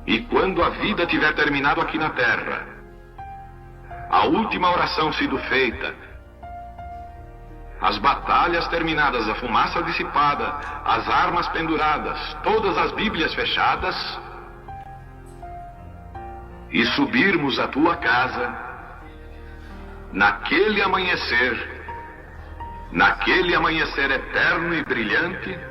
E quando a vida tiver terminado aqui na terra, a última oração sido feita, as batalhas terminadas, a fumaça dissipada, as armas penduradas, todas as Bíblias fechadas, e subirmos à tua casa, naquele amanhecer eterno e brilhante,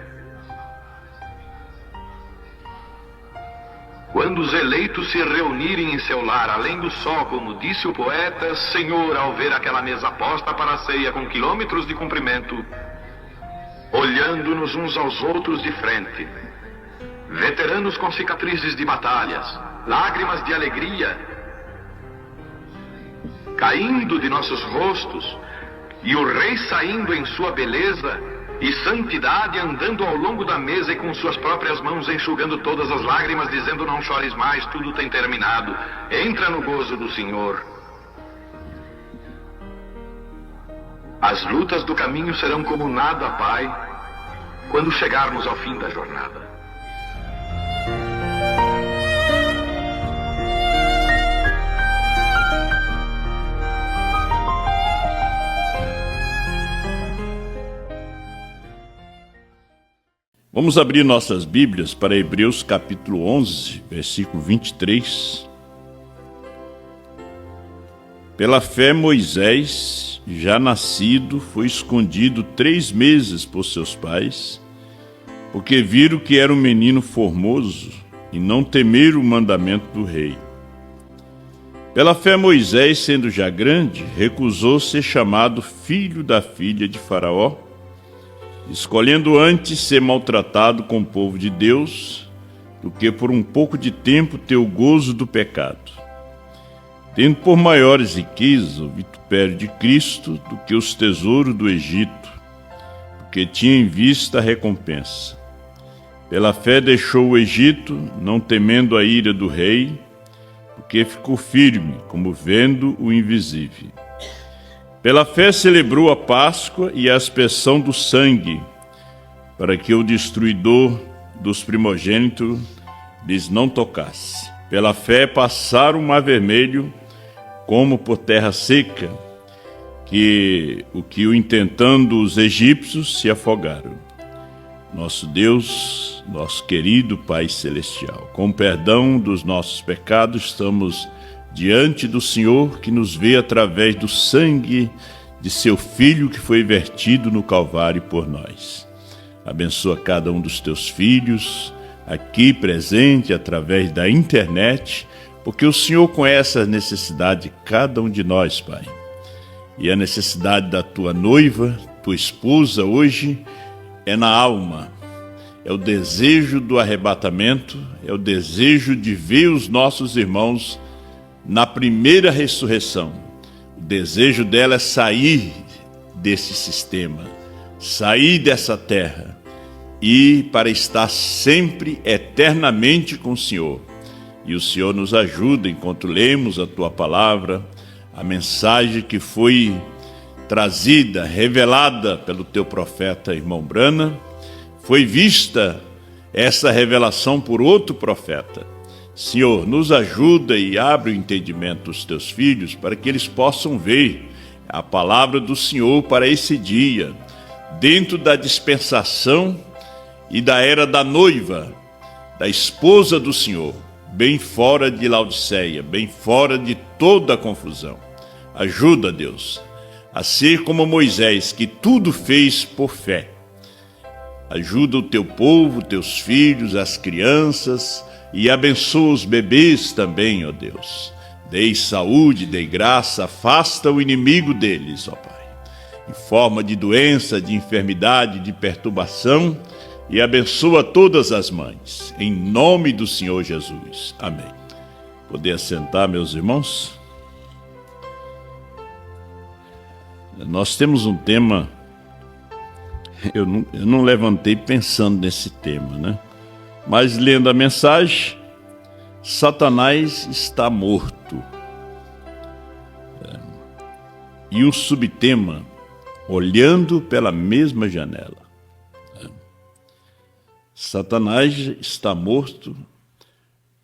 quando os eleitos se reunirem em seu lar, além do sol, como disse o poeta, Senhor, ao ver aquela mesa posta para a ceia com quilômetros de comprimento, olhando-nos uns aos outros de frente, veteranos com cicatrizes de batalhas, lágrimas de alegria, caindo de nossos rostos, e o rei saindo em sua beleza e santidade, andando ao longo da mesa e com suas próprias mãos enxugando todas as lágrimas, dizendo: não chores mais, tudo tem terminado, entra no gozo do Senhor. As lutas do caminho serão como nada, Pai, quando chegarmos ao fim da jornada. Vamos abrir nossas Bíblias para Hebreus capítulo 11, versículo 23. Pela fé Moisés, já nascido, foi escondido 3 meses por seus pais, porque viram que era um menino formoso e não temeram o mandamento do rei. Pela fé Moisés, sendo já grande, recusou ser chamado filho da filha de Faraó, escolhendo antes ser maltratado com o povo de Deus, do que por um pouco de tempo ter o gozo do pecado, tendo por maiores riquezas o vitupério de Cristo do que os tesouros do Egito, porque tinha em vista a recompensa. Pela fé deixou o Egito, não temendo a ira do rei, porque ficou firme, como vendo o invisível. Pela fé celebrou a Páscoa e a aspersão do sangue, para que o destruidor dos primogênitos lhes não tocasse. Pela fé passaram o mar vermelho como por terra seca, que o intentando os egípcios se afogaram. Nosso Deus, nosso querido Pai Celestial, com perdão dos nossos pecados, estamos diante do Senhor, que nos vê através do sangue de seu Filho que foi vertido no Calvário por nós. Abençoa cada um dos teus filhos aqui presente através da internet, porque o Senhor conhece a necessidade de cada um de nós, Pai. E a necessidade da tua noiva, tua esposa hoje, é na alma. É o desejo do arrebatamento, é o desejo de ver os nossos irmãos na primeira ressurreição. O desejo dela é sair desse sistema, sair dessa terra e para estar sempre, eternamente com o Senhor. E o Senhor nos ajuda enquanto lemos a tua palavra, a mensagem que foi trazida, revelada pelo teu profeta, irmão Brana, foi vista essa revelação por outro profeta. Senhor, nos ajuda e abre o entendimento dos teus filhos para que eles possam ver a palavra do Senhor para esse dia, dentro da dispensação e da era da noiva, da esposa do Senhor, bem fora de Laodiceia, bem fora de toda a confusão. Ajuda, Deus, a ser como Moisés, que tudo fez por fé. Ajuda o teu povo, teus filhos, as crianças, e abençoa os bebês também, ó Deus. Dei saúde, dei graça, afasta o inimigo deles, ó Pai, em forma de doença, de enfermidade, de perturbação, e abençoa todas as mães, em nome do Senhor Jesus. Amém. Poder assentar, meus irmãos? Nós temos um tema, eu não levantei pensando nesse tema, né? Mas lendo a mensagem, Satanás está morto. E um subtema, olhando pela mesma janela. Satanás está morto,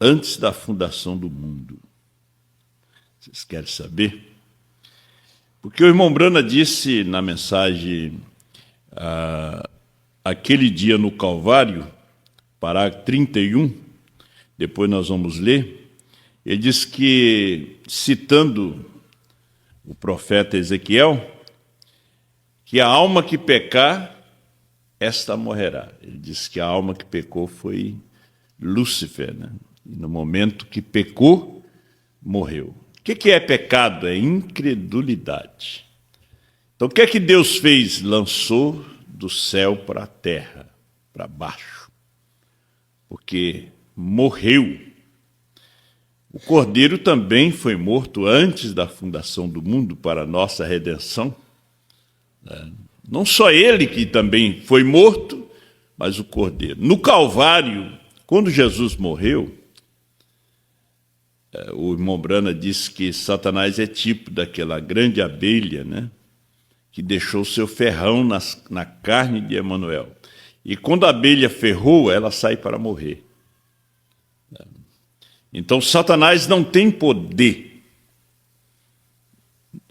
antes da fundação do mundo. Vocês querem saber? Porque o irmão Brana disse na mensagem aquele dia no Calvário, parágrafo 31, depois nós vamos ler, ele diz que, citando o profeta Ezequiel, que a alma que pecar, esta morrerá. Ele diz que a alma que pecou foi Lúcifer, né? E no momento que pecou, morreu. O que é pecado? É incredulidade. Então, o que é que Deus fez? Lançou do céu para a terra, para baixo. Porque morreu. O Cordeiro também foi morto antes da fundação do mundo para a nossa redenção. Não só ele que também foi morto, mas o Cordeiro. No Calvário, quando Jesus morreu, o irmão Brana disse que Satanás é tipo daquela grande abelha, né, que deixou seu ferrão na carne de Emanuel. E quando a abelha ferrou, ela sai para morrer. Então, Satanás não tem poder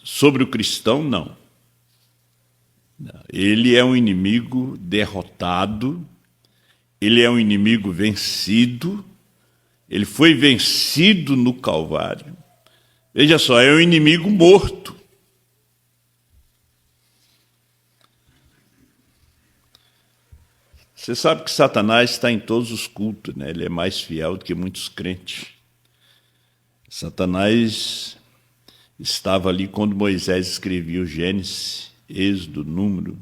sobre o cristão, não. Ele é um inimigo derrotado, ele é um inimigo vencido, ele foi vencido no Calvário. Veja só, é um inimigo morto. Você sabe que Satanás está em todos os cultos, né? Ele é mais fiel do que muitos crentes. Satanás estava ali quando Moisés escrevia o Gênesis, Êxodo, Número,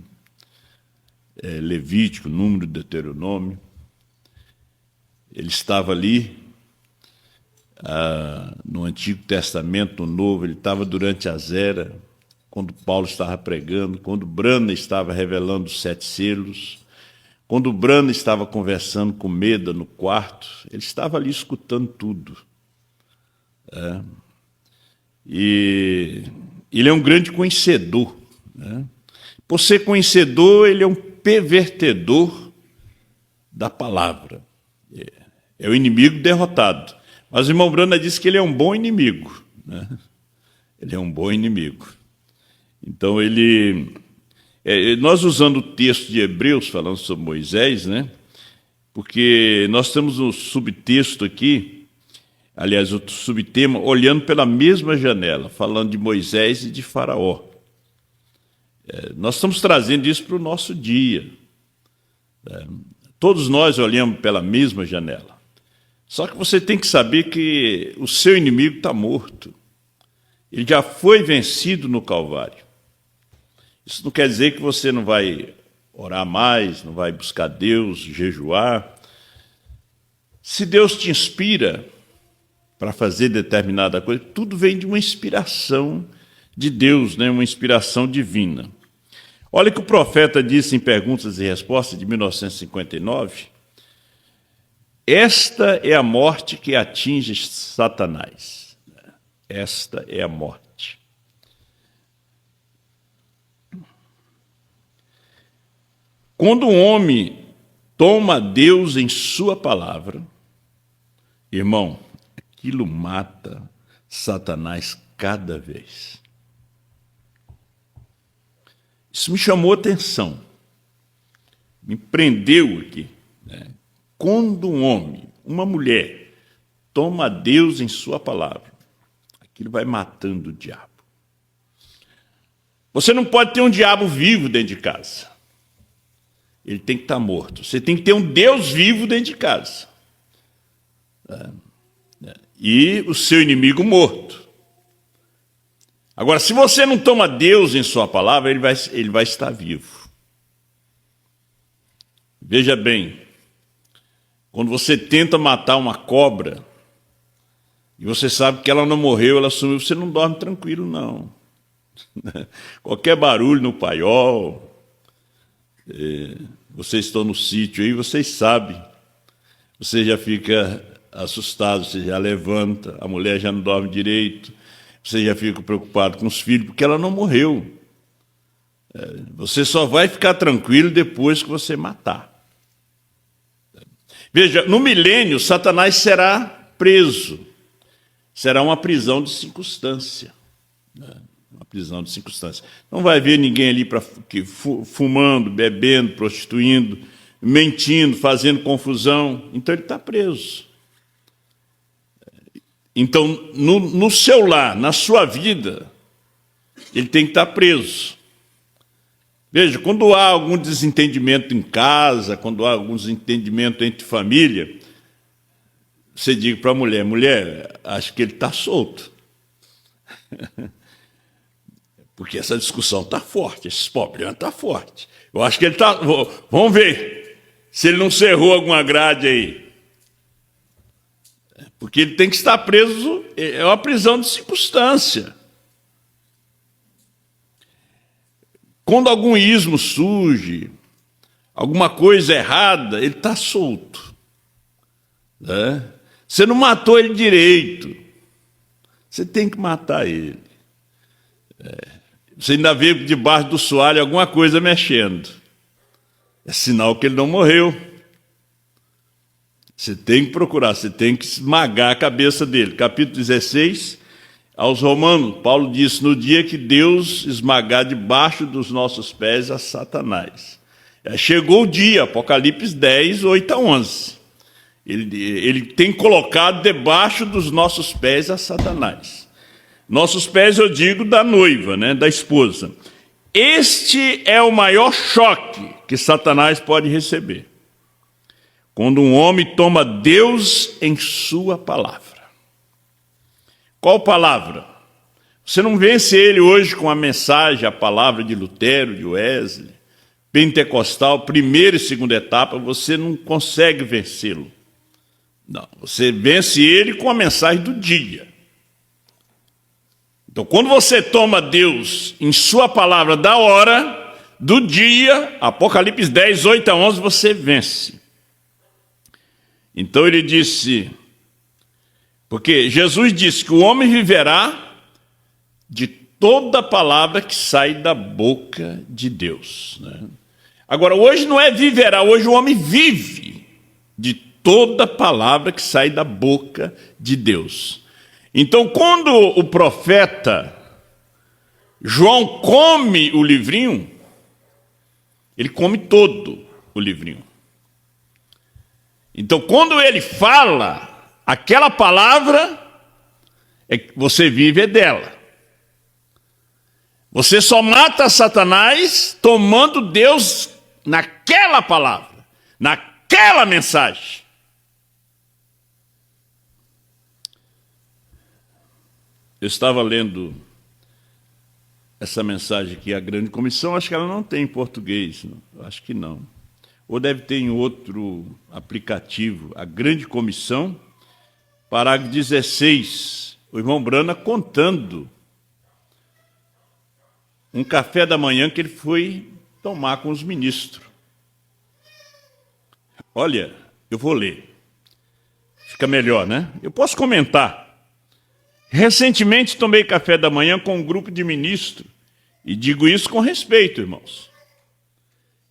Levítico, Número, Deuteronômio. Ele estava ali no Antigo Testamento, no Novo. Ele estava durante as eras, quando Paulo estava pregando, quando Brana estava revelando os 7 selos, quando o Brana estava conversando com Meda no quarto. Ele estava ali escutando tudo. E ele é um grande conhecedor. Por ser conhecedor, ele é um pervertedor da palavra. É o inimigo derrotado. Mas o irmão Brana disse que ele é um bom inimigo. Ele é um bom inimigo. Então, nós usando o texto de Hebreus, falando sobre Moisés, né? Porque nós temos um subtexto aqui, aliás, outro subtema, olhando pela mesma janela, falando de Moisés e de Faraó. Nós estamos trazendo isso para o nosso dia. Todos nós olhamos pela mesma janela. Só que você tem que saber que o seu inimigo está morto. Ele já foi vencido no Calvário. Isso não quer dizer que você não vai orar mais, não vai buscar Deus, jejuar. Se Deus te inspira para fazer determinada coisa, tudo vem de uma inspiração de Deus, né? Uma inspiração divina. Olha o que o profeta disse em Perguntas e Respostas de 1959. Esta é a morte que atinge Satanás. Esta é a morte. Quando um homem toma Deus em sua palavra, irmão, aquilo mata Satanás cada vez. Isso me chamou a atenção, me prendeu aqui, né? Quando um homem, uma mulher, toma Deus em sua palavra, aquilo vai matando o diabo. Você não pode ter um diabo vivo dentro de casa. Ele tem que estar morto. Você tem que ter um Deus vivo dentro de casa. E o seu inimigo morto. Agora, se você não toma Deus em sua palavra, ele vai estar vivo. Veja bem, quando você tenta matar uma cobra, e você sabe que ela não morreu, ela sumiu, você não dorme tranquilo, não. Qualquer barulho no paiol, vocês estão no sítio aí, vocês sabem, você já fica assustado, você já levanta, a mulher já não dorme direito, você já fica preocupado com os filhos, porque ela não morreu. Você só vai ficar tranquilo depois que você matar. Veja, no milênio, Satanás será preso. Será uma prisão de circunstância. Uma prisão de circunstância. Não vai ver ninguém ali fumando, bebendo, prostituindo, mentindo, fazendo confusão. Então ele está preso. Então, no seu lar, na sua vida, ele tem que estar preso. Veja, quando há algum desentendimento em casa, quando há algum desentendimento entre família, você diga para a mulher, mulher, acho que ele está solto. Porque essa discussão está forte, esse problema está forte. Eu acho que ele está... Vamos ver se ele não cerrou alguma grade aí. Porque ele tem que estar preso, é uma prisão de circunstância. Quando algum ismo surge, alguma coisa errada, ele está solto. Né? Você não matou ele direito. Você tem que matar ele. Você ainda vê debaixo do soalho alguma coisa mexendo. É sinal que ele não morreu. Você tem que procurar, você tem que esmagar a cabeça dele. Capítulo 16, aos Romanos, Paulo disse, no dia que Deus esmagar debaixo dos nossos pés a Satanás. Chegou o dia, Apocalipse 10, 8 a 11. Ele tem colocado debaixo dos nossos pés a Satanás. Nossos pés, eu digo, da noiva, né, da esposa. Este é o maior choque que Satanás pode receber. Quando um homem toma Deus em sua palavra. Qual palavra? Você não vence ele hoje com a mensagem, a palavra de Lutero, de Wesley, pentecostal, primeira e segunda etapa, você não consegue vencê-lo. Não, você vence ele com a mensagem do dia. Então, quando você toma Deus em sua palavra da hora, do dia, Apocalipse 10, 8 a 11, você vence. Então ele disse, porque Jesus disse que o homem viverá de toda palavra que sai da boca de Deus. Né? Agora, hoje não é viverá, hoje o homem vive de toda palavra que sai da boca de Deus. Então, quando o profeta João come o livrinho, ele come todo o livrinho. Então, quando ele fala, aquela palavra, você vive dela. Você só mata Satanás tomando Deus naquela palavra, naquela mensagem. Eu estava lendo essa mensagem aqui, a Grande Comissão, acho que ela não tem em português, acho que não. Ou deve ter em outro aplicativo, a Grande Comissão, parágrafo 16, o irmão Brana contando um café da manhã que ele foi tomar com os ministros. Olha, eu vou ler, fica melhor, né? Eu posso comentar. Recentemente tomei café da manhã com um grupo de ministros, e digo isso com respeito, irmãos.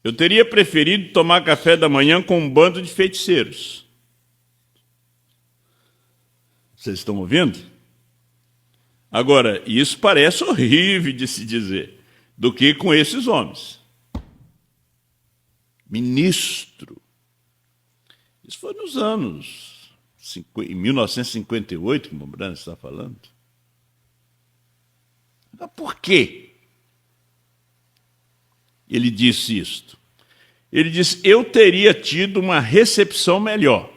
Eu teria preferido tomar café da manhã com um bando de feiticeiros. Vocês estão ouvindo? Agora, isso parece horrível de se dizer, do que com esses homens. Ministro. Isso foi nos anos, em 1958, como o Brano está falando. Mas por quê? Ele disse isto. Ele disse, eu teria tido uma recepção melhor.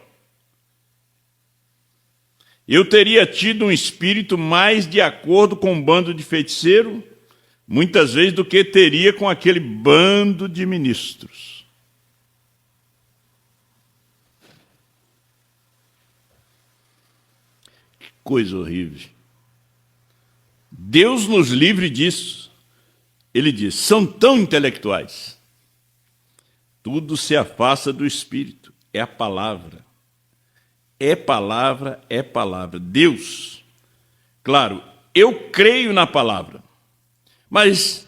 Eu teria tido um espírito mais de acordo com um bando de feiticeiro, muitas vezes, do que teria com aquele bando de ministros. Que coisa horrível. Deus nos livre disso. Ele diz, são tão intelectuais. Tudo se afasta do Espírito. É a palavra. É palavra, é palavra. Deus, claro, eu creio na palavra. Mas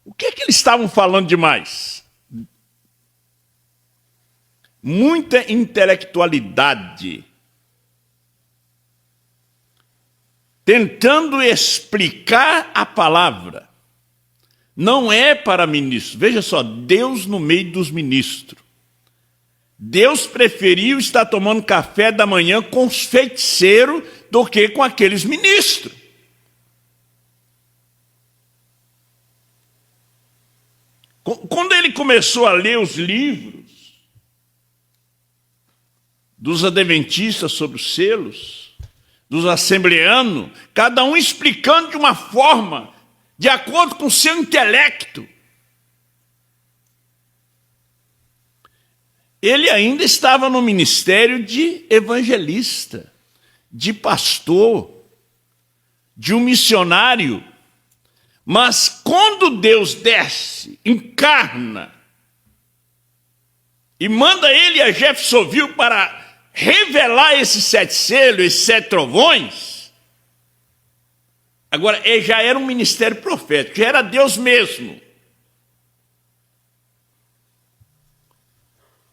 o que é que eles estavam falando demais? muita intelectualidade, tentando explicar a palavra. Não é para ministros. Veja só, Deus no meio dos ministros. Deus preferiu estar tomando café da manhã com os feiticeiros do que com aqueles ministros. Quando ele começou a ler os livros dos adventistas sobre os selos, dos assembleanos, cada um explicando de uma forma, de acordo com o seu intelecto, ele ainda estava no ministério de evangelista, de pastor, de um missionário. Mas quando Deus desce, encarna, e manda ele a Jeffersonville para revelar esses 7 selos, esses 7 trovões, agora já era um ministério profético, já era Deus mesmo.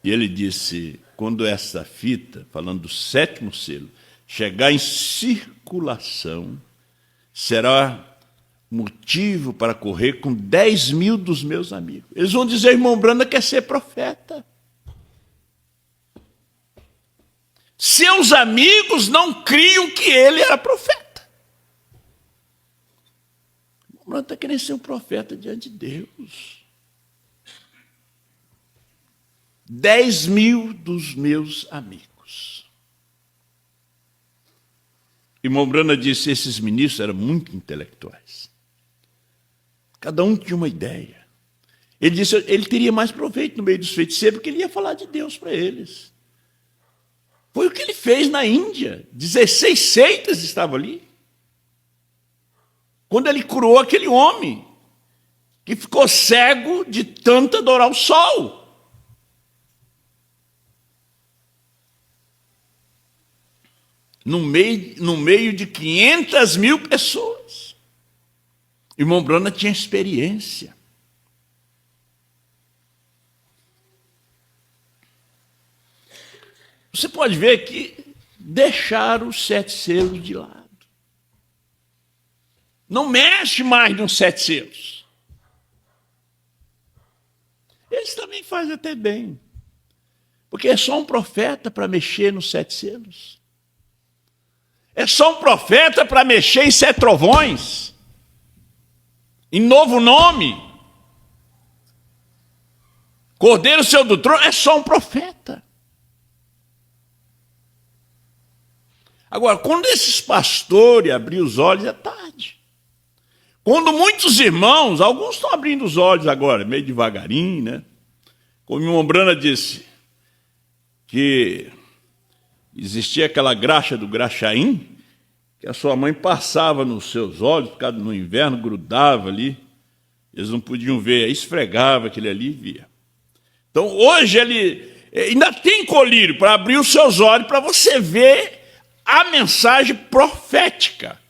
E ele disse, quando essa fita, falando do 7º selo, chegar em circulação, será motivo para correr com 10.000 dos meus amigos. Eles vão dizer, irmão Branda quer ser profeta. Seus amigos não criam que ele era profeta. O irmão Branda está querendo ser um profeta diante de Deus. 10.000 dos meus amigos. Irmão Branda disse, esses ministros eram muito intelectuais. Cada um tinha uma ideia. Ele disse, ele teria mais proveito no meio dos feiticeiros, porque ele ia falar de Deus para eles. Foi o que ele fez na Índia. 16 seitas estavam ali. Quando ele curou aquele homem, que ficou cego de tanto adorar o sol. No meio de 500.000 pessoas. Irmão Branda tinha experiência. Você pode ver que deixaram os 7 selos de lado. Não mexe mais nos 7 selos. Eles também fazem até bem. Porque é só um profeta para mexer nos 7 selos. É só um profeta para mexer em 7 trovões. Em novo nome. Cordeiro seu do trono é só um profeta. Agora, quando esses pastores abriram os olhos, é tarde. Quando muitos irmãos, alguns estão abrindo os olhos agora, meio devagarinho, né? Como o irmão Branda disse, que existia aquela graxa do graxaim, que a sua mãe passava nos seus olhos, porque no inverno grudava ali, eles não podiam ver, aí esfregava aquele ali e via. Então hoje ele ainda tem colírio para abrir os seus olhos, para você ver a mensagem profética,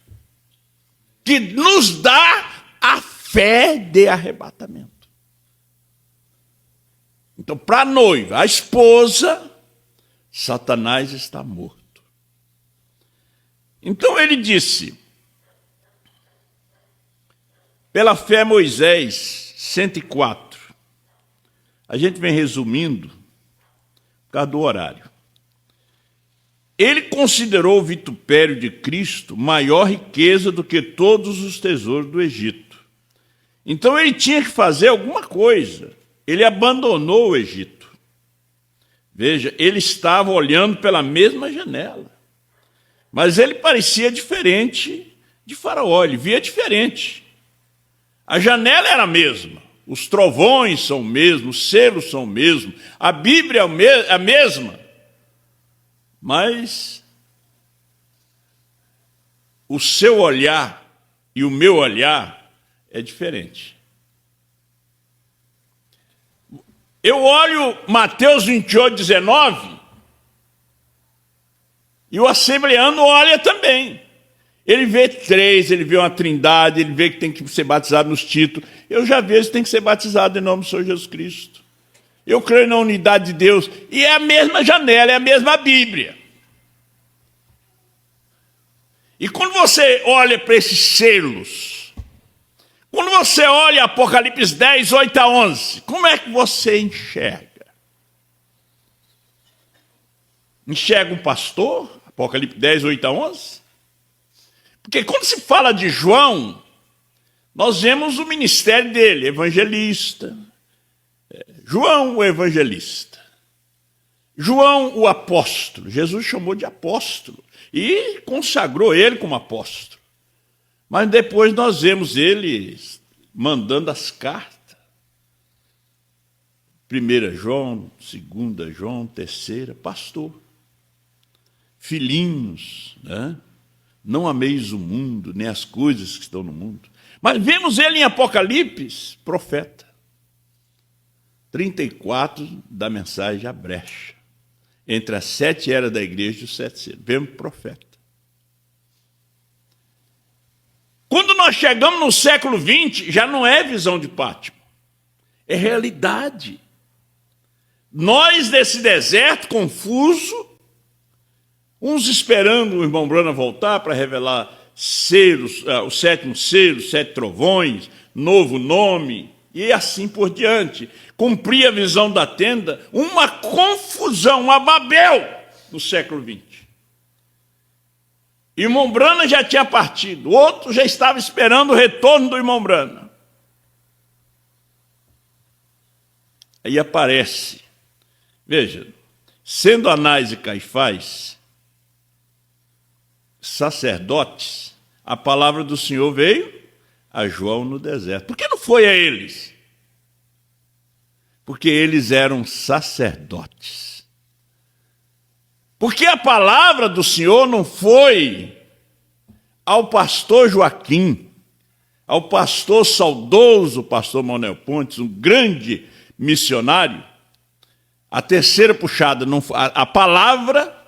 que nos dá a fé de arrebatamento. Então, para a noiva, a esposa, Satanás está morto. Então ele disse, pela fé Moisés, 104. A gente vem resumindo por causa do horário. Ele considerou o vitupério de Cristo maior riqueza do que todos os tesouros do Egito. Então ele tinha que fazer alguma coisa. Ele abandonou o Egito. Veja, ele estava olhando pela mesma janela. Mas ele parecia diferente de Faraó, ele via diferente. A janela era a mesma, os trovões são o mesmo, os selos são o mesmo, a Bíblia é a mesma. Mas o seu olhar e o meu olhar é diferente. Eu olho Mateus 28, 19, e o assembleano olha também. Ele vê 3, ele vê uma trindade, ele vê que tem que ser batizado nos títulos. Eu já vejo que tem que ser batizado em nome do Senhor Jesus Cristo. Eu creio na unidade de Deus. E é a mesma janela, é a mesma Bíblia. E quando você olha para esses selos, quando você olha Apocalipse 10, 8 a 11, como é que você enxerga? Enxerga um pastor? Apocalipse 10, 8 a 11? Porque quando se fala de João, nós vemos o ministério dele, evangelista. João, o evangelista. João, o apóstolo. Jesus chamou de apóstolo e consagrou ele como apóstolo. Mas depois nós vemos ele mandando as cartas. 1 João, 2 João, 3, pastor. Filhinhos, né? Não ameis o mundo, nem as coisas que estão no mundo. Mas vemos ele em Apocalipse, profeta. 34 da mensagem à brecha. Entre as 7 eras da igreja e os 7 selos. Vemos profeta. Quando nós chegamos no século XX, já não é visão de Pátimo. É realidade. Nós, desse deserto confuso, uns esperando o irmão Branham voltar para revelar selos, o 7º selo, 7 trovões, novo nome, e assim por diante. Cumprir a visão da tenda, uma confusão, uma Babel no século XX. Irmão Branham já tinha partido, outro já estava esperando o retorno do irmão Branham. Aí aparece, veja, sendo Anás e Caifás sacerdotes, a palavra do Senhor veio a João no deserto. Por que não foi a eles? Porque eles eram sacerdotes. Porque a palavra do Senhor não foi ao pastor Joaquim, ao pastor saudoso, pastor Manuel Pontes, um grande missionário. A terceira puxada, não, a palavra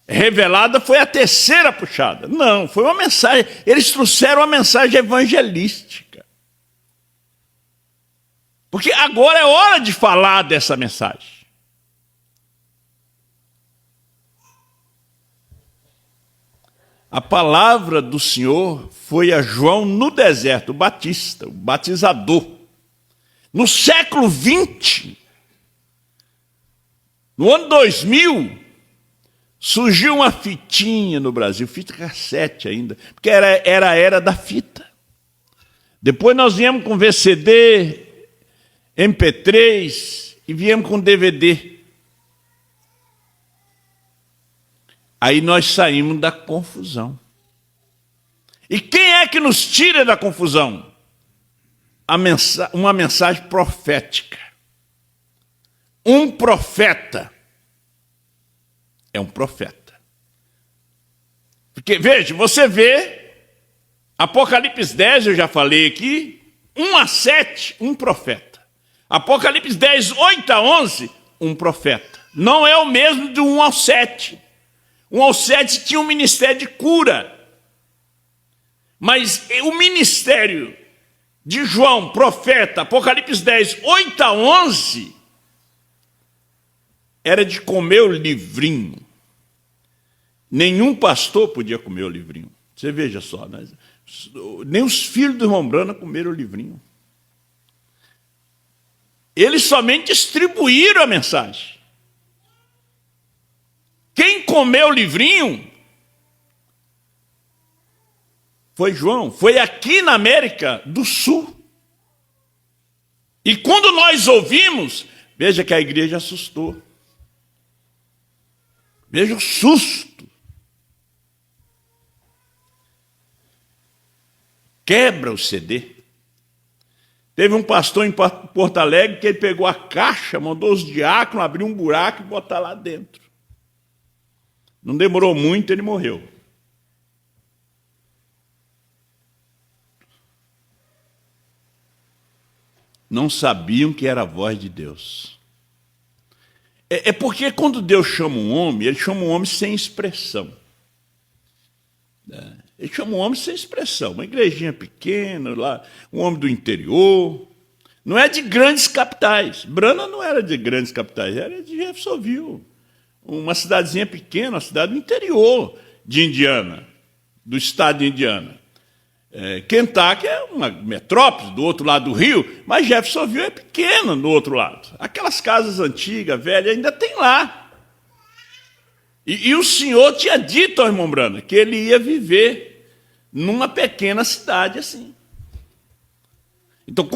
revelada foi a terceira puxada. Não, foi uma mensagem. Eles trouxeram uma mensagem evangelística. Porque agora é hora de falar dessa mensagem. A palavra do Senhor foi a João no deserto, o Batista, o batizador. No século XX, no ano 2000, surgiu uma fitinha no Brasil, fita cassete ainda, porque era a era da fita. Depois nós viemos com VCD, MP3 e viemos com DVD. Aí nós saímos da confusão. E quem é que nos tira da confusão? Uma mensagem profética. Um profeta. É um profeta. Porque, veja, você vê, Apocalipse 10, eu já falei aqui, 1 a 7, um profeta. Apocalipse 10, 8 a 11, um profeta. Não é o mesmo de 1 ao 7. 1 ao 7 tinha um ministério de cura. Mas o ministério de João, profeta, Apocalipse 10, 8 a 11, era de comer o livrinho. Nenhum pastor podia comer o livrinho. Você veja só, né? Nem os filhos do irmão Branham comeram o livrinho. Eles somente distribuíram a mensagem. Quem comeu o livrinho foi João. Foi aqui na América do Sul. E quando nós ouvimos, veja que a igreja assustou. Veja o susto. Quebra o CD. Teve um pastor em Porto Alegre que ele pegou a caixa, mandou os diáconos abrir um buraco e botar lá dentro. Não demorou muito, ele morreu. Não sabiam que era a voz de Deus. É porque quando Deus chama um homem, ele chama um homem sem expressão. Ele chama um homem sem expressão. Uma igrejinha pequena, lá, um homem do interior. Não é de grandes capitais. Brana não era de grandes capitais, era de Jeffersonville, uma cidadezinha pequena, uma cidade do interior de Indiana, do estado de Indiana. Kentucky é uma metrópole do outro lado do rio, mas Jeffersonville é pequena do outro lado. Aquelas casas antigas, velhas, ainda tem lá. E o Senhor tinha dito ao irmão Brana que ele ia viver numa pequena cidade assim. Então,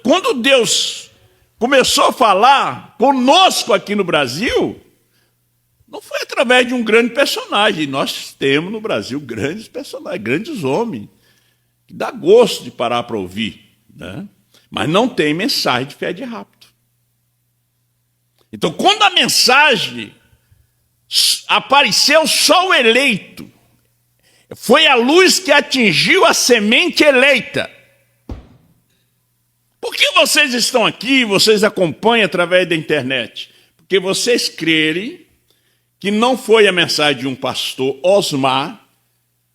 quando Deus começou a falar conosco aqui no Brasil, não foi através de um grande personagem. Nós temos no Brasil grandes personagens, grandes homens, que dá gosto de parar para ouvir, né? Mas não tem mensagem de fé de rápido. Então, quando a mensagem apareceu, só o eleito, foi a luz que atingiu a semente eleita. Por que vocês estão aqui, vocês acompanham através da internet? Porque vocês crerem que não foi a mensagem de um pastor Osmar,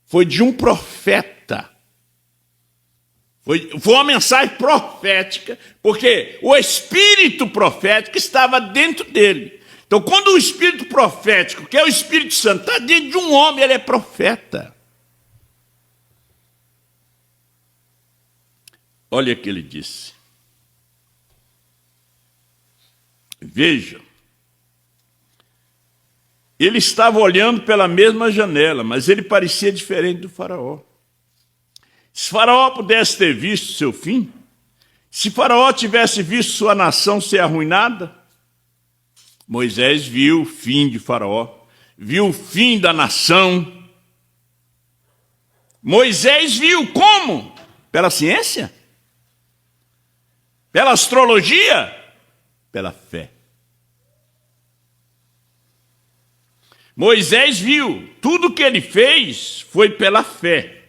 foi de um profeta. Foi uma mensagem profética, porque o espírito profético estava dentro dele. Então, quando o espírito profético, que é o Espírito Santo, está dentro de um homem, ele é profeta. Olha o que ele disse. Veja, ele estava olhando pela mesma janela, mas ele parecia diferente do faraó. Se faraó pudesse ter visto seu fim, se faraó tivesse visto sua nação ser arruinada, Moisés viu o fim de faraó, viu o fim da nação. Moisés viu como? Pela ciência? Pela astrologia? Pela fé. Moisés viu, tudo que ele fez foi pela fé.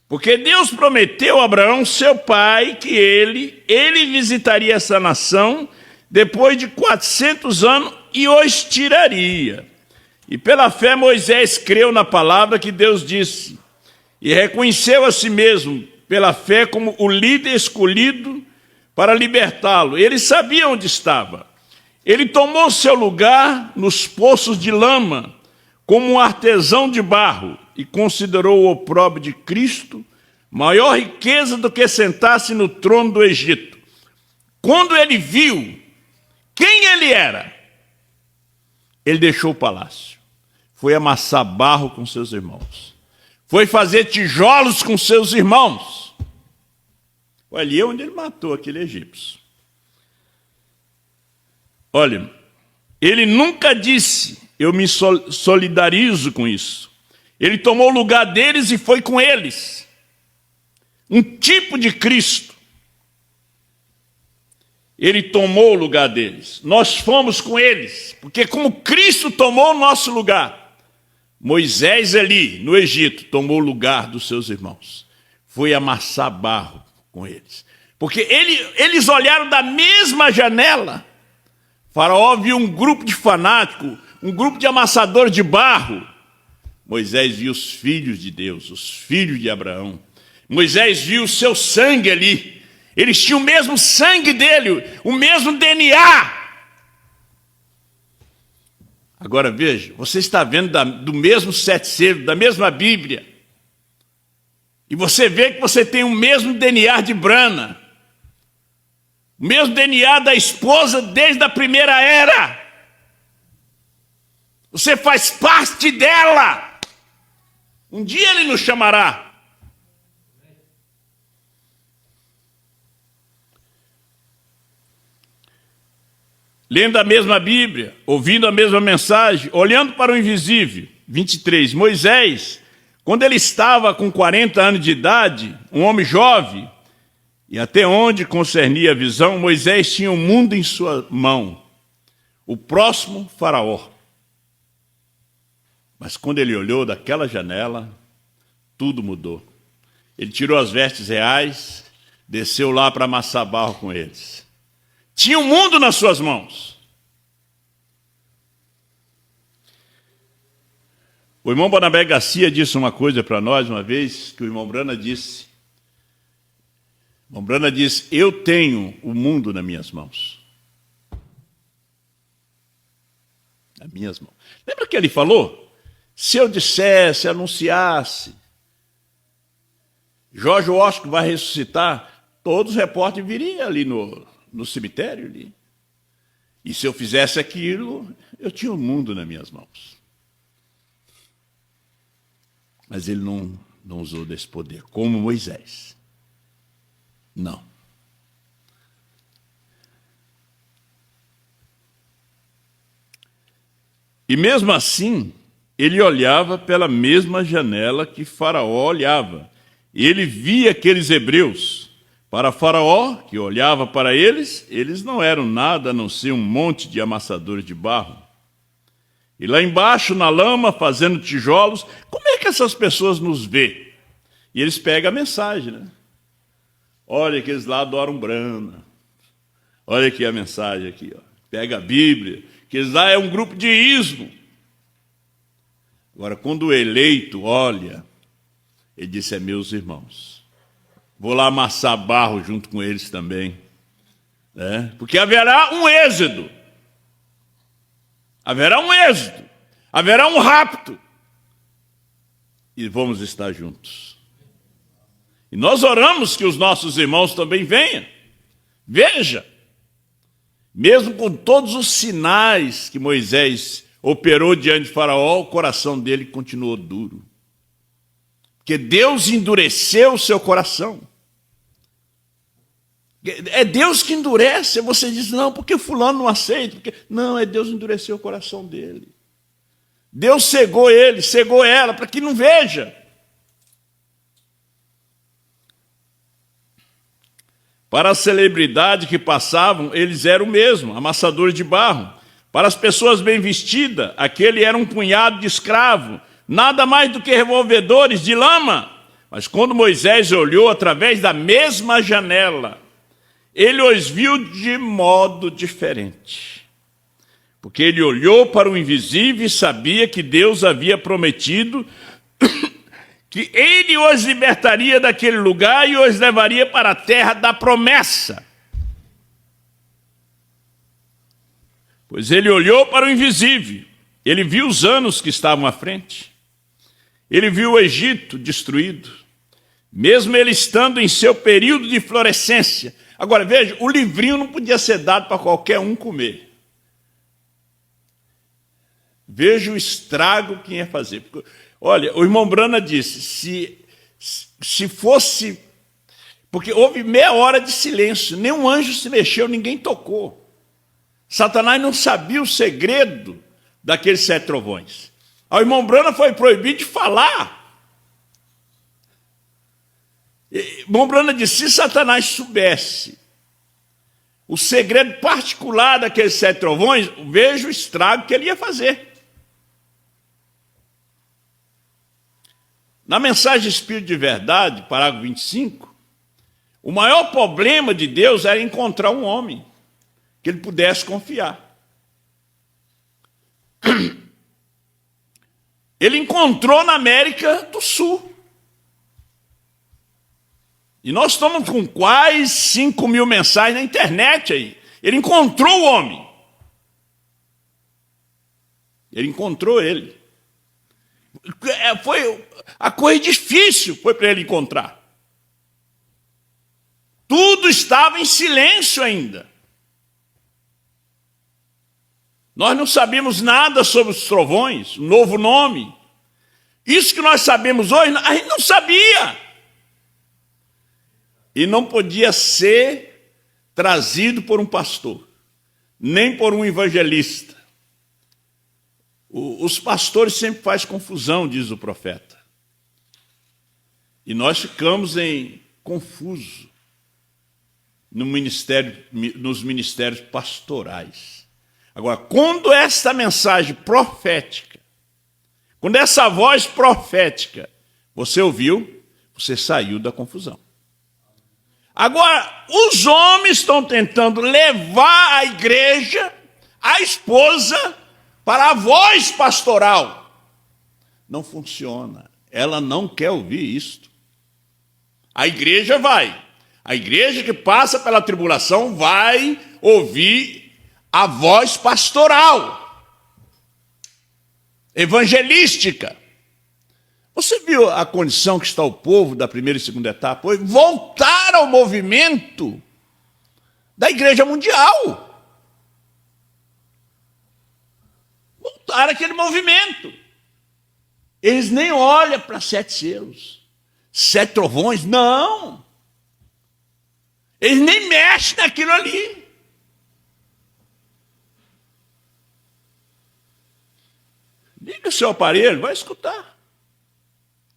Porque Deus prometeu a Abraão, seu pai, que ele visitaria essa nação depois de 400 anos e os tiraria. E pela fé Moisés creu na palavra que Deus disse e reconheceu a si mesmo pela fé como o líder escolhido para libertá-lo. Ele sabia onde estava. Ele tomou seu lugar nos poços de lama como um artesão de barro e considerou o opróbrio de Cristo maior riqueza do que sentar-se no trono do Egito. Quando ele viu quem ele era, ele deixou o palácio, foi amassar barro com seus irmãos, foi fazer tijolos com seus irmãos. Ali é onde ele matou aquele egípcio. Olha, ele nunca disse, eu me solidarizo com isso. Ele tomou o lugar deles e foi com eles. Um tipo de Cristo. Ele tomou o lugar deles. Nós fomos com eles, porque como Cristo tomou o nosso lugar, Moisés ali, no Egito, tomou o lugar dos seus irmãos. Foi amassar barro com eles. Porque eles olharam da mesma janela. Faraó viu um grupo de fanáticos, um grupo de amassadores de barro. Moisés viu os filhos de Deus, os filhos de Abraão. Moisés viu o seu sangue ali. Eles tinham o mesmo sangue dele, o mesmo DNA. Agora veja, você está vendo do mesmo sete selos, da mesma Bíblia. E você vê que você tem o mesmo DNA de Brana. O mesmo DNA da esposa desde a primeira era. Você faz parte dela. Um dia ele nos chamará. Lendo a mesma Bíblia, ouvindo a mesma mensagem, olhando para o invisível. 23. Moisés, quando ele estava com 40 anos de idade, um homem jovem, e até onde concernia a visão, Moisés tinha o mundo em sua mão, o próximo faraó. Mas quando ele olhou daquela janela, tudo mudou. Ele tirou as vestes reais, desceu lá para amassar barro com eles. Tinha o mundo nas suas mãos. O irmão Barnabé Garcia disse uma coisa para nós uma vez, que o irmão Brana disse. Mombrana diz, eu tenho o mundo nas minhas mãos. Nas minhas mãos. Lembra que ele falou? Se eu dissesse, anunciasse, George Washington vai ressuscitar, todos os repórteres viriam ali no cemitério. Ali. E se eu fizesse aquilo, eu tinha o mundo nas minhas mãos. Mas ele não usou desse poder, como Moisés. Não. E mesmo assim, ele olhava pela mesma janela que Faraó olhava. E ele via aqueles hebreus. Para Faraó, que olhava para eles, eles não eram nada a não ser um monte de amassadores de barro. E lá embaixo, na lama, fazendo tijolos, como é que essas pessoas nos vê? E eles pegam a mensagem, né? Olha, aqueles lá adoram Brahma. Olha aqui a mensagem aqui, ó. Pega a Bíblia. Aqueles lá é um grupo de ismo. Agora, quando o eleito olha, ele disse, é meus irmãos. Vou lá amassar barro junto com eles também. Né? Porque haverá um êxodo. Haverá um êxodo. Haverá um rapto. E vamos estar juntos. E nós oramos que os nossos irmãos também venham. Veja. Mesmo com todos os sinais que Moisés operou diante de Faraó, o coração dele continuou duro. Porque Deus endureceu o seu coração. É Deus que endurece. Você diz, não, porque fulano não aceita. Porque... Não, é Deus que endureceu o coração dele. Deus cegou ele, cegou ela, para que não veja. Para a celebridade que passavam, eles eram o mesmo, amassadores de barro. Para as pessoas bem vestidas, aquele era um punhado de escravo, nada mais do que revolvedores de lama. Mas quando Moisés olhou através da mesma janela, ele os viu de modo diferente. Porque ele olhou para o invisível e sabia que Deus havia prometido que ele os libertaria daquele lugar e os levaria para a terra da promessa. Pois ele olhou para o invisível, ele viu os anos que estavam à frente, ele viu o Egito destruído, mesmo ele estando em seu período de florescência. Agora veja, o livrinho não podia ser dado para qualquer um comer. Veja o estrago que ia fazer. Porque, olha, o irmão Brana disse, se fosse... Porque houve meia hora de silêncio, nenhum anjo se mexeu, ninguém tocou. Satanás não sabia o segredo daqueles 7 trovões. O irmão Brana foi proibido de falar. O irmão Brana disse, se Satanás soubesse o segredo particular daqueles 7 trovões, veja o estrago que ele ia fazer. Na mensagem Espírito de Verdade, parágrafo 25, o maior problema de Deus era encontrar um homem que ele pudesse confiar. Ele encontrou na América do Sul. E nós estamos com quase 5.000 mensagens na internet aí. Ele encontrou o homem. Ele encontrou ele. Foi a coisa difícil foi para ele encontrar. Tudo estava em silêncio ainda. Nós não sabíamos nada sobre os trovões, o novo nome. Isso que nós sabemos hoje, a gente não sabia. E não podia ser trazido por um pastor, nem por um evangelista. Os pastores sempre fazem confusão, diz o profeta. E nós ficamos confusos nos ministérios pastorais. Agora, quando essa mensagem profética, quando essa voz profética você ouviu, você saiu da confusão. Agora, os homens estão tentando levar a igreja, a esposa, para a voz pastoral. Não funciona. Ela não quer ouvir isto. A igreja vai. A igreja que passa pela tribulação vai ouvir a voz pastoral, evangelística. Você viu a condição que está o povo da primeira e segunda etapa? Foi voltar ao movimento da igreja mundial. Voltar àquele movimento. Eles nem olham para 7 selos, 7 trovões, não. Eles nem mexem naquilo ali. Liga o seu aparelho, vai escutar.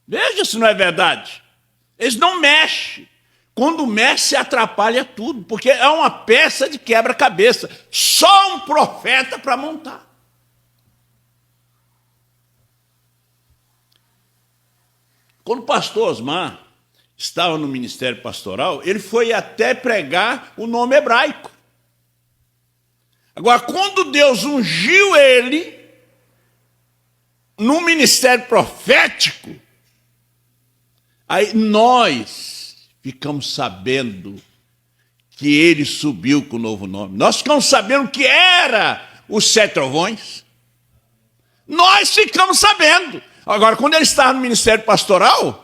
Veja se não é verdade. Eles não mexem. Quando mexe, se atrapalha tudo, porque é uma peça de quebra-cabeça. Só um profeta para montar. Quando o pastor Osmar estava no ministério pastoral, ele foi até pregar o nome hebraico. Agora, quando Deus ungiu ele no ministério profético, aí nós ficamos sabendo que ele subiu com o novo nome. Nós ficamos sabendo que era os 7 trovões. Nós ficamos sabendo. Agora, quando ele estava no ministério pastoral,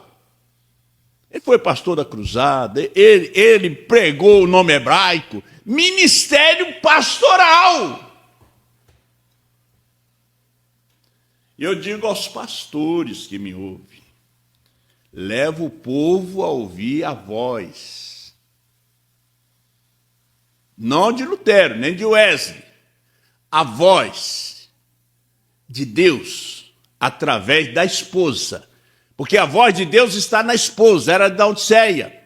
ele foi pastor da cruzada, ele pregou o nome hebraico, ministério pastoral. E eu digo aos pastores que me ouvem, leva o povo a ouvir a voz. Não de Lutero, nem de Wesley. A voz de Deus através da esposa. Porque a voz de Deus está na esposa, era da Odisseia.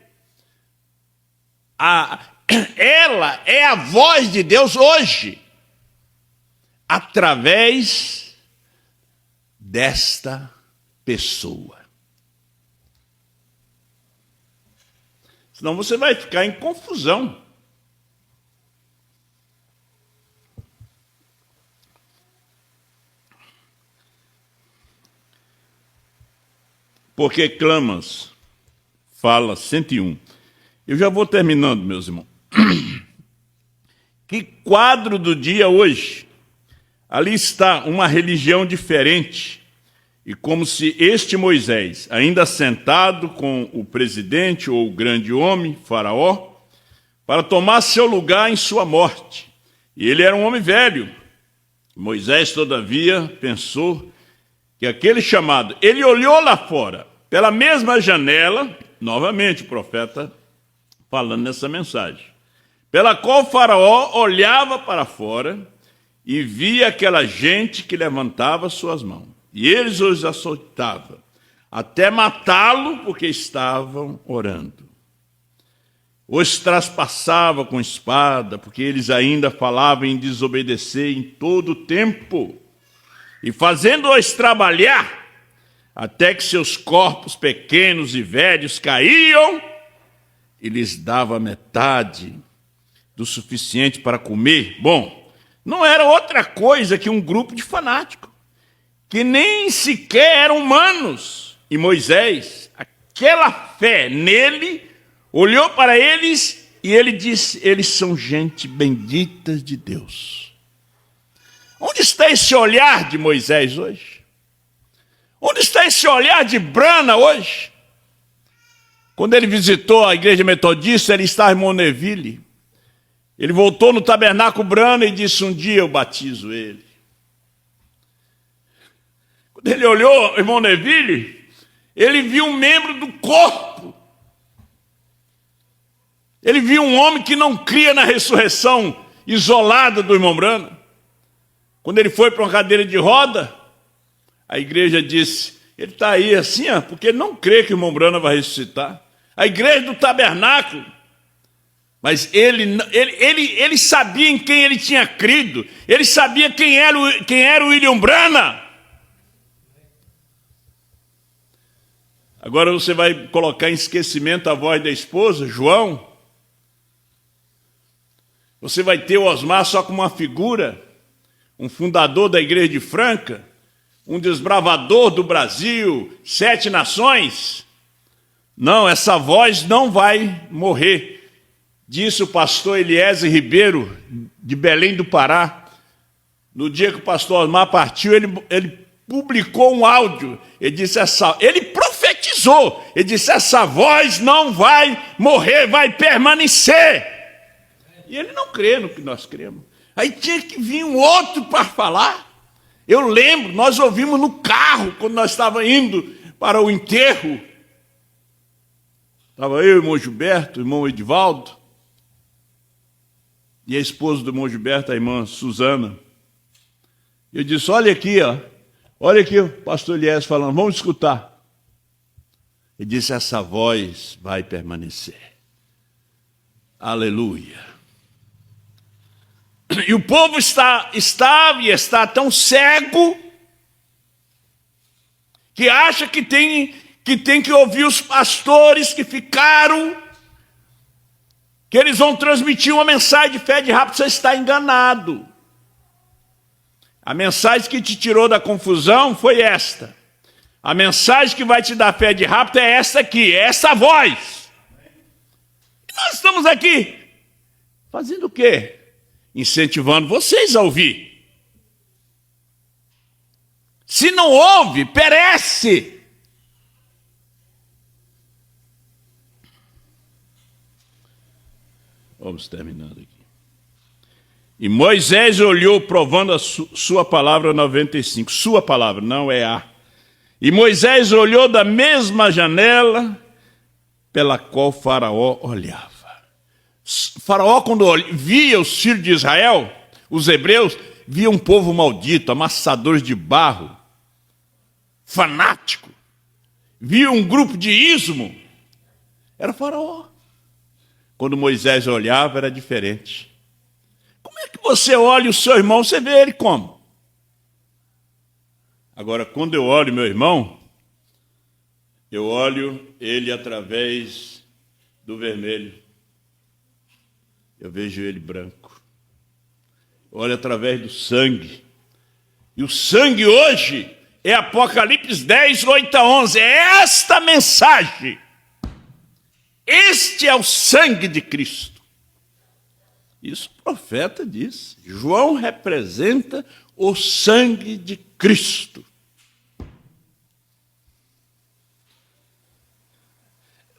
Ela é a voz de Deus hoje, através desta pessoa. Senão você vai ficar em confusão. Porque clamas, fala 101. Eu já vou terminando, meus irmãos. Que quadro do dia hoje. Ali está uma religião diferente. E como se este Moisés, ainda sentado com o presidente ou o grande homem, Faraó, para tomar seu lugar em sua morte. E ele era um homem velho. Moisés, todavia, pensou que aquele chamado, ele olhou lá fora, pela mesma janela, novamente o profeta falando nessa mensagem, pela qual Faraó olhava para fora e via aquela gente que levantava suas mãos. E eles os açoitavam, até matá-lo, porque estavam orando. Os traspassava com espada, porque eles ainda falavam em desobedecer em todo o tempo, e fazendo-os trabalhar, até que seus corpos pequenos e velhos caíam, e lhes dava metade do suficiente para comer. Bom, não era outra coisa que um grupo de fanáticos, que nem sequer eram humanos. E Moisés, aquela fé nele, olhou para eles e ele disse, eles são gente bendita de Deus. Onde está esse olhar de Moisés hoje? Onde está esse olhar de Brana hoje? Quando ele visitou a igreja metodista, ele estava em Moneville. Ele voltou no tabernáculo Brana e disse, um dia eu batizo ele. Quando ele olhou em Moneville, ele viu um membro do corpo. Ele viu um homem que não cria na ressurreição isolada do irmão Brana. Quando ele foi para uma cadeira de roda, a igreja disse, ele está aí assim, porque ele não crê que o irmão Brana vai ressuscitar. A igreja do tabernáculo. Mas ele sabia em quem ele tinha crido. Ele sabia quem era o William Brana. Agora você vai colocar em esquecimento a voz da esposa, João. Você vai ter o Osmar só como uma figura, um fundador da igreja de Franca, um desbravador do Brasil, 7 nações. Não, essa voz não vai morrer, disse o pastor Eliezer Ribeiro, de Belém do Pará. No dia que o pastor Osmar partiu, ele publicou um áudio. Ele profetizou. Ele disse: essa voz não vai morrer, vai permanecer. E ele não crê no que nós cremos. Aí tinha que vir um outro para falar. Eu lembro, nós ouvimos no carro, quando nós estávamos indo para o enterro. Estava eu, o irmão Gilberto, o irmão Edivaldo, e a esposa do irmão Gilberto, a irmã Suzana. Eu disse: olha aqui, ó. Olha aqui o pastor Elias falando, vamos escutar. Ele disse: essa voz vai permanecer. Aleluia. E o povo está tão cego que acha que tem que ouvir os pastores que ficaram, que eles vão transmitir uma mensagem de fé de rápido. Você está enganado. A mensagem que te tirou da confusão foi esta. A mensagem que vai te dar fé de rápido é esta aqui, é essa voz. E nós estamos aqui fazendo o quê? Incentivando vocês a ouvir. Se não ouve, perece. Vamos terminando aqui. E Moisés olhou, provando a sua palavra 95. Sua palavra, não é a. E Moisés olhou da mesma janela pela qual Faraó olhava. Faraó, quando via os filhos de Israel, os hebreus, via um povo maldito, amassadores de barro, fanático. Via um grupo de ismo. Era Faraó. Quando Moisés olhava, era diferente. Como é que você olha o seu irmão, você vê ele como? Agora, quando eu olho meu irmão, eu olho ele através do vermelho. Eu vejo ele branco. Eu olho através do sangue. E o sangue hoje é Apocalipse 10, 8 a 11. É esta mensagem. Este é o sangue de Cristo. Isso o profeta diz. João representa o sangue de Cristo.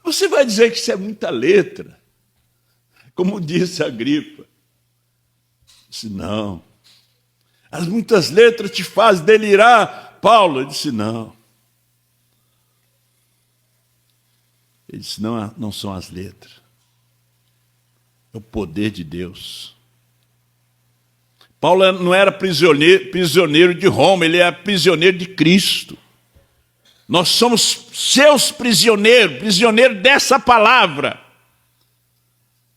Você vai dizer que isso é muita letra. Como disse Agripa. Disse: não. As muitas letras te fazem delirar. Paulo disse: não. Ele disse: não são as letras. É o poder de Deus. Paulo não era prisioneiro de Roma, ele era prisioneiro de Cristo. Nós somos seus prisioneiros dessa palavra.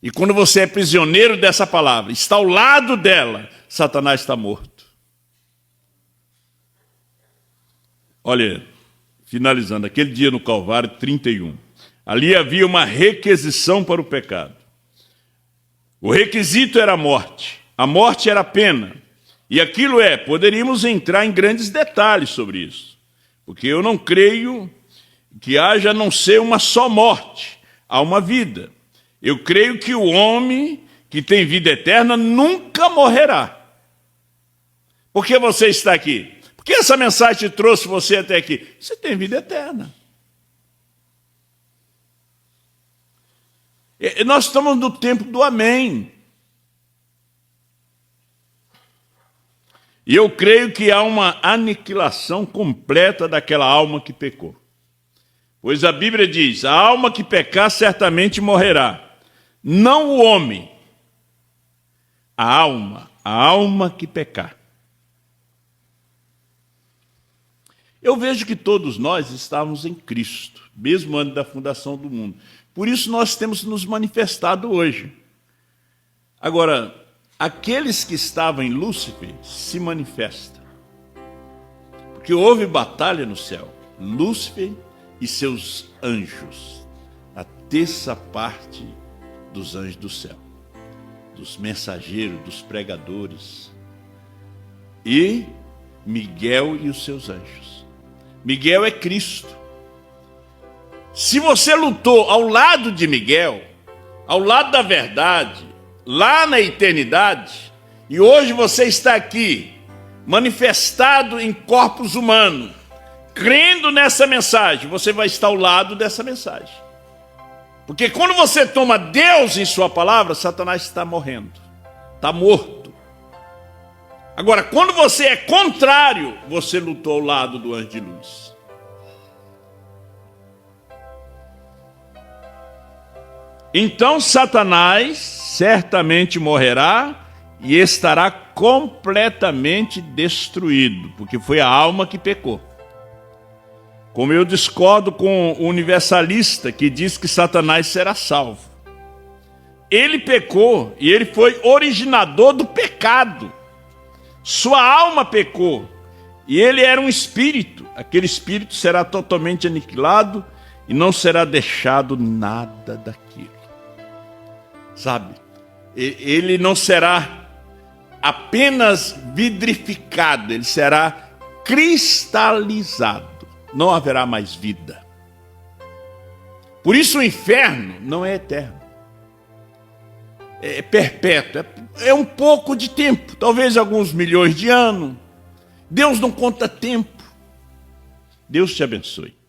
E quando você é prisioneiro dessa palavra, está ao lado dela, Satanás está morto. Olha, finalizando, aquele dia no Calvário, 31. Ali havia uma requisição para o pecado. O requisito era a morte. A morte era a pena. E aquilo poderíamos entrar em grandes detalhes sobre isso. Porque eu não creio que haja a não ser uma só morte. Há uma vida. Eu creio que o homem que tem vida eterna nunca morrerá. Por que você está aqui? Por que essa mensagem trouxe você até aqui? Você tem vida eterna. E nós estamos no tempo do amém. E eu creio que há uma aniquilação completa daquela alma que pecou. Pois a Bíblia diz: a alma que pecar certamente morrerá. Não o homem, a alma que pecar. Eu vejo que todos nós estávamos em Cristo, mesmo antes da fundação do mundo. Por isso nós temos nos manifestado hoje. Agora, aqueles que estavam em Lúcifer se manifestam. Porque houve batalha no céu. Lúcifer e seus anjos. A terça parte dos anjos do céu. Dos mensageiros, dos pregadores. E Miguel e os seus anjos. Miguel é Cristo. Se você lutou ao lado de Miguel, ao lado da verdade, lá na eternidade, e hoje você está aqui, manifestado em corpos humanos, crendo nessa mensagem, você vai estar ao lado dessa mensagem. Porque quando você toma Deus em sua palavra, Satanás está morrendo, está morto. Agora, quando você é contrário, você lutou ao lado do anjo de luz. Então Satanás certamente morrerá e estará completamente destruído, porque foi a alma que pecou. Como eu discordo com o universalista que diz que Satanás será salvo. Ele pecou e ele foi originador do pecado. Sua alma pecou e ele era um espírito. Aquele espírito será totalmente aniquilado e não será deixado nada daquilo. Sabe? Ele não será apenas vidrificado, ele será cristalizado. Não haverá mais vida. Por isso o inferno não é eterno. É perpétuo. É um pouco de tempo, talvez alguns milhões de anos. Deus não conta tempo. Deus te abençoe.